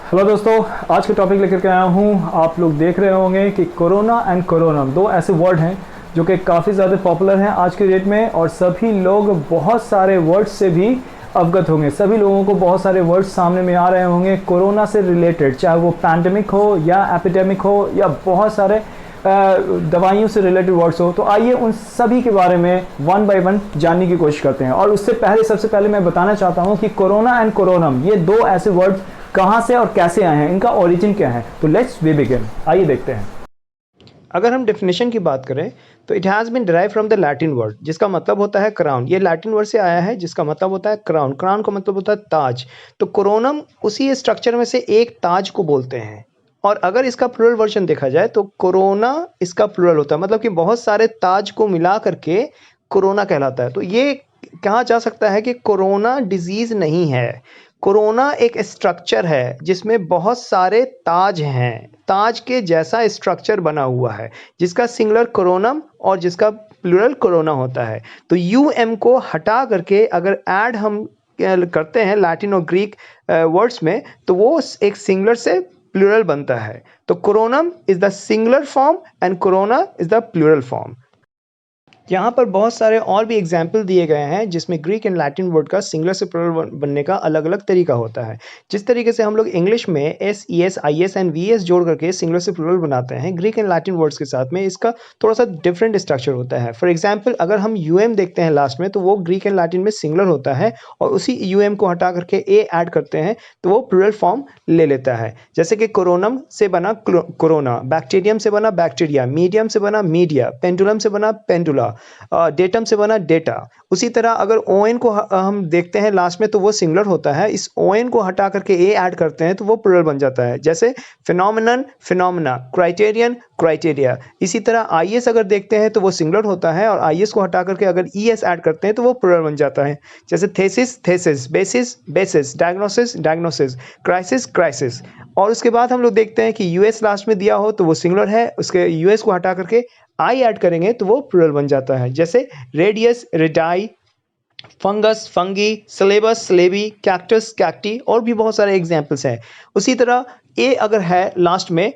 Hello दोस्तों, आज का टॉपिक लेकर के आया हूँ। आप लोग देख रहे होंगे कि कोरोना एंड कोरोनम दो ऐसे वर्ड हैं जो कि काफ़ी ज़्यादा पॉपुलर हैं आज के डेट में, और सभी लोग बहुत सारे वर्ड्स से भी अवगत होंगे। सभी लोगों को बहुत सारे वर्ड्स सामने में आ रहे होंगे कोरोना से रिलेटेड, चाहे वो पैंडमिक हो या एपिडेमिक हो या बहुत सारे दवाइयों से रिलेटेड वर्ड्स हो। तो आइए उन सभी के बारे में वन बाय वन जानने की कोशिश करते हैं। और उससे पहले सबसे पहले मैं बताना चाहता हूँ कि कोरोना एंड कोरोनम ये दो ऐसे वर्ड्स कहाँ से और कैसे आए हैं, इनका ओरिजिन क्या है। तो लेट्स वी बिगिन, आइए देखते हैं। अगर हम डेफिनेशन की बात करें तो it has been derive from the Latin word, जिसका मतलब होता है क्राउन। ये लैटिन वर्ड से आया है जिसका मतलब होता है क्राउन। क्राउन का मतलब होता है ताज। तो कोरोनम उसी स्ट्रक्चर में से एक ताज को बोलते हैं। और अगर इसका प्लूरल वर्जन देखा जाए तो कोरोना इसका प्लूरल होता है, मतलब कि बहुत सारे ताज को मिला करके कोरोना कहलाता है। तो ये कहा जा सकता है कि कोरोना डिजीज़ नहीं है, कोरोना एक स्ट्रक्चर है जिसमें बहुत सारे ताज हैं। ताज के जैसा स्ट्रक्चर बना हुआ है जिसका सिंगुलर कोरोनम और जिसका प्लूरल कोरोना होता है। तो यूएम को हटा करके अगर ऐड हम करते हैं लैटिन और ग्रीक वर्ड्स में तो वो एक सिंगुलर से प्लूरल बनता है। तो coronam is the singular form and corona is the plural form. यहाँ पर बहुत सारे और भी एग्जाम्पल दिए गए हैं जिसमें ग्रीक एंड लैटिन वर्ड का सिंगुलर से प्लूरल बनने का अलग अलग तरीका होता है। जिस तरीके से हम लोग इंग्लिश में S E S I S and V S जोड़ करके सिंगुलर से प्लूरल बनाते हैं, ग्रीक एंड लैटिन वर्ड्स के साथ में इसका थोड़ा सा डिफरेंट स्ट्रक्चर होता है। फॉर एग्जाम्पल अगर हम यू एम देखते हैं लास्ट में तो वो ग्रीक एंड लैटिन में सिंगुलर होता है, और उसी यू एम को हटा करके ए ऐड करते हैं तो वो प्लूरल फॉर्म ले लेता है। जैसे कि कोरोनम से बना कोरोना, बैक्टीरियम से बना बैक्टीरिया, मीडियम से बना मीडिया, पेंडुलम से बना पेंडुला, डेटम से बना डेटा। उसी तरह अगर ओ एन को हम देखते हैं लास्ट में तो वो सिंगुलर होता है, इस ओ एन को हटा करके ए ऐड करते हैं तो वो प्लूरल बन जाता है। जैसे फिनोमिनन फिनोमिना, क्राइटेरियन क्राइटेरिया। इसी तरह आई एस अगर देखते हैं तो वो सिंगुलर होता है, और आई एस को हटा करके अगर ई एस ऐड करते हैं तो वो प्लूरल बन जाता है। जैसे thesis thesis, basis basis, diagnosis diagnosis, crisis crisis. और उसके बाद हम लोग देखते हैं कि यूएस लास्ट में दिया हो तो वो सिंगुलर है, उसके यूएस को हटा करके आई ऐड करेंगे तो वो प्लूरल बन जाता है। जैसे radius radii, fungus fungi, syllabus syllable, cactus cacti, और भी बहुत सारे एग्जाम्पल्स हैं। उसी तरह ए अगर है लास्ट में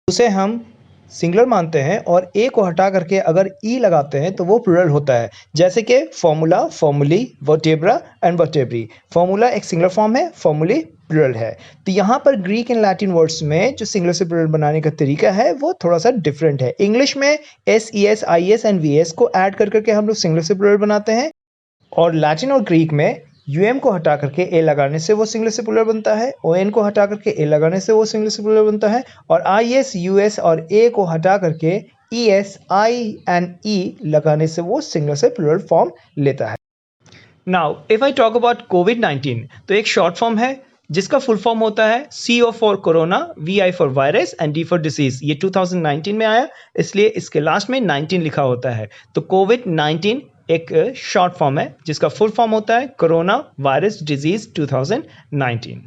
उसे हम सिंगुलर मानते हैं, और ए को हटा करके अगर ई लगाते हैं तो वो प्लूरल होता है। जैसे कि formula formulae, vertebra and vertebrae. Formula एक सिंगुलर फॉर्म है, फॉर्मूली प्लूरल है। तो यहाँ पर ग्रीक एंड लैटिन वर्ड्स में जो सिंगुलर से प्लूरल बनाने का तरीका है वो थोड़ा सा डिफरेंट है। इंग्लिश में S E S I S and V S को ऐड कर करके हम लोग सिंगुलर से प्लूरल बनाते हैं, और लैटिन और ग्रीक में यूएम को हटा करके ए लगाने से वो सिंगुलर से प्लूरल बनता है, ओ एन को हटा करके ए लगाने से वो सिंगुलर से प्लूरल बनता है, और आई एस यू एस और ए को हटा करके ई एस आई एंड ई लगाने से वो सिंगुलर से प्लूरल फॉर्म लेता है। Now if I talk about कोविड-19 तो एक शॉर्ट फॉर्म है जिसका फुल फॉर्म होता है CO for corona, VI for virus and D for disease. ये 2019 में आया इसलिए इसके लास्ट में 19 लिखा होता है। तो कोविड-19 एक शॉर्ट फॉर्म है जिसका फुल फॉर्म होता है कोरोना वायरस डिजीज 2019।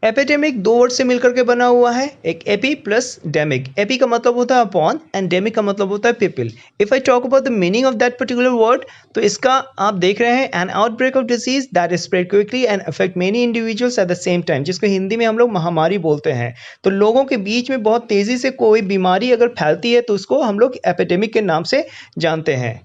एपिडेमिक दो वर्ड से मिलकर के बना हुआ है, एक एपी प्लस डेमिक। एपी का मतलब होता है अपॉन एंड डेमिक का मतलब होता है people. If I talk about the meaning of that particular word तो इसका आप देख रहे हैं N outbreak of disease that is spread quickly and affect many individuals at the same time, जिसको हिंदी में हम लोग महामारी बोलते हैं। तो लोगों के बीच में बहुत तेजी से कोई बीमारी अगर फैलती है तो उसको हम लोग एपिडेमिक के नाम से जानते हैं।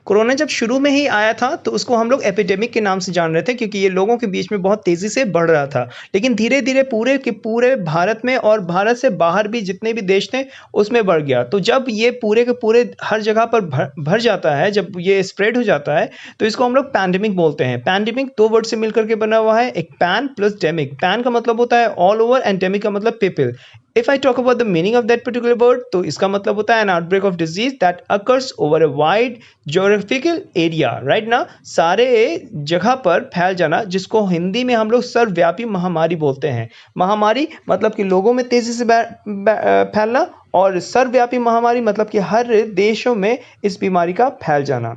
कोरोना जब शुरू में ही आया था तो उसको हम लोग एपिडेमिक के नाम से जान रहे थे क्योंकि ये लोगों के बीच में बहुत तेज़ी से बढ़ रहा था, लेकिन धीरे धीरे पूरे के पूरे भारत में और भारत से बाहर भी जितने भी देश थे उसमें बढ़ गया। तो जब ये पूरे के पूरे हर जगह पर भर जाता है, जब ये स्प्रेड हो जाता है तो इसको हम लोग पैंडेमिक बोलते हैं। पैंडेमिक दो वर्ड से मिलकर के बना हुआ है, एक पैन प्लस डेमिक। पैन का मतलब होता है ऑल ओवर एंड डेमिक का मतलब people. If I talk about the meaning of that particular word तो इसका मतलब होता है N outbreak of disease that occurs over a wide geographical area. Right ना, सारे जगह पर फैल जाना, जिसको हिंदी में हम लोग सर्वव्यापी महामारी बोलते हैं। महामारी मतलब कि लोगों में तेजी से फैलना, और सर्वव्यापी महामारी मतलब कि हर देशों में इस बीमारी का फैल जाना।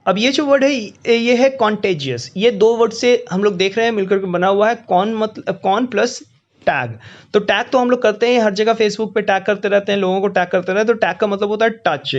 अब ये जो वर्ड है ये है कॉन्टेजियस। ये दो वर्ड से हम लोग देख रहे हैं मिलकर के बना हुआ है। कॉन मतलब कॉन प्लस टैग। तो टैग तो हम लोग करते हैं हर जगह, फेसबुक पे टैग करते रहते हैं, लोगों को टैग करते रहते हैं। तो टैग का मतलब होता है टच,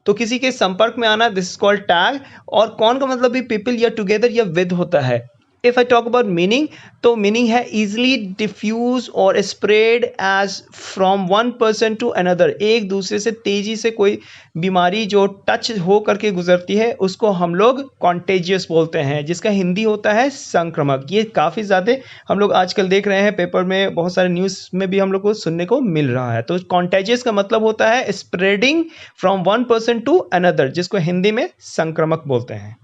तो किसी के संपर्क में आना, दिस इज कॉल्ड टैग। और कौन का मतलब भी पीपल या टुगेदर या विद होता है। If I talk about meaning, तो मीनिंग है इजिली डिफ्यूज और spread as from one person to another, एक दूसरे से तेजी से कोई बीमारी जो टच हो करके गुजरती है उसको हम लोग कॉन्टेजियस बोलते हैं, जिसका हिंदी होता है संक्रामक। ये काफ़ी ज़्यादा हम लोग आजकल देख रहे हैं, पेपर में बहुत सारे न्यूज़ में भी हम लोग को सुनने को मिल रहा है। तो कॉन्टेजियस का मतलब होता है spreading from one person to another, जिसको हिंदी में संक्रामक बोलते हैं।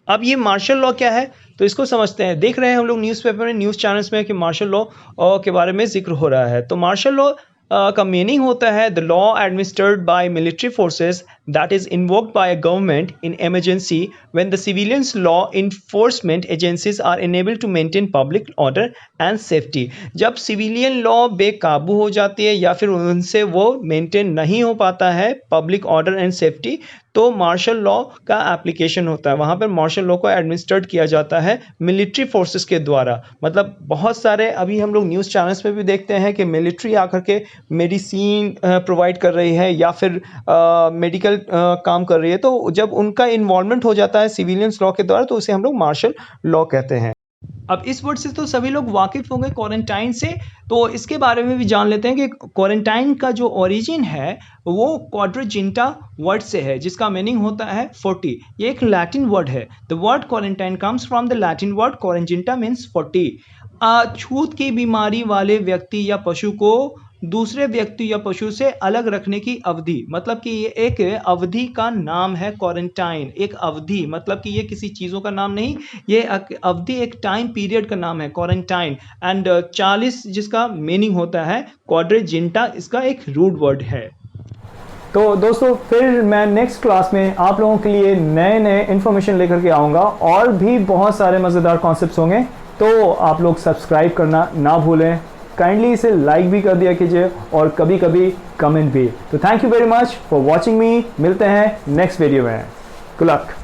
अब ये मार्शल लॉ क्या है, तो इसको समझते हैं। देख रहे हैं हम लोग न्यूज़पेपर में, न्यूज़ चैनल्स में कि मार्शल लॉ के बारे में जिक्र हो रहा है। तो मार्शल लॉ का मीनिंग होता है the law administered by military forces that is invoked by a government in emergency when the civilians law enforcement agencies are enable to maintain public order and safety. जब civilian law बेकाबू हो जाती है या फिर उनसे वो मेंटेन नहीं हो पाता है पब्लिक ऑर्डर एंड सेफ्टी, तो मार्शल लॉ का एप्लीकेशन होता है। वहाँ पर मार्शल लॉ को एडमिनिस्ट्रेट किया जाता है मिलिट्री फोर्सेस के द्वारा। मतलब बहुत सारे अभी हम लोग न्यूज़ चैनल्स पे भी देखते हैं कि मिलिट्री आकर के मेडिसिन प्रोवाइड कर रही है या फिर मेडिकल काम कर रही है। तो जब उनका इन्वॉल्वमेंट हो जाता है सिविलियंस लॉ के द्वारा, तो उसे हम लोग मार्शल लॉ कहते हैं। अब इस वर्ड से तो सभी लोग वाकिफ होंगे क्वारंटाइन से, तो इसके बारे में भी जान लेते हैं कि क्वारंटाइन का जो ओरिजिन है वो क्वाड्रेजिंटा वर्ड से है, जिसका मीनिंग होता है 40। ये एक लैटिन वर्ड है। The word quarantine comes from the Latin word quarantina means 40। छूत की बीमारी वाले व्यक्ति या पशु को दूसरे व्यक्ति या पशु से अलग रखने की अवधि, मतलब कि ये एक अवधि का नाम है क्वारंटाइन। एक अवधि मतलब कि ये किसी चीज़ों का नाम नहीं, ये अवधि एक टाइम पीरियड का नाम है क्वारंटाइन। एंड 40 जिसका मीनिंग होता है क्वाड्रेजिंटा, इसका एक रूट वर्ड है। तो दोस्तों फिर मैं नेक्स्ट क्लास में आप लोगों के लिए नए नए इन्फॉर्मेशन लेकर के आऊँगा, और भी बहुत सारे मज़ेदार कॉन्सेप्ट्स होंगे। तो आप लोग सब्सक्राइब करना ना भूलें, काइंडली इसे लाइक भी कर दिया कीजिए और कभी कभी कमेंट भी। तो thank you very much for watching मी। मिलते हैं नेक्स्ट वीडियो में। Good luck.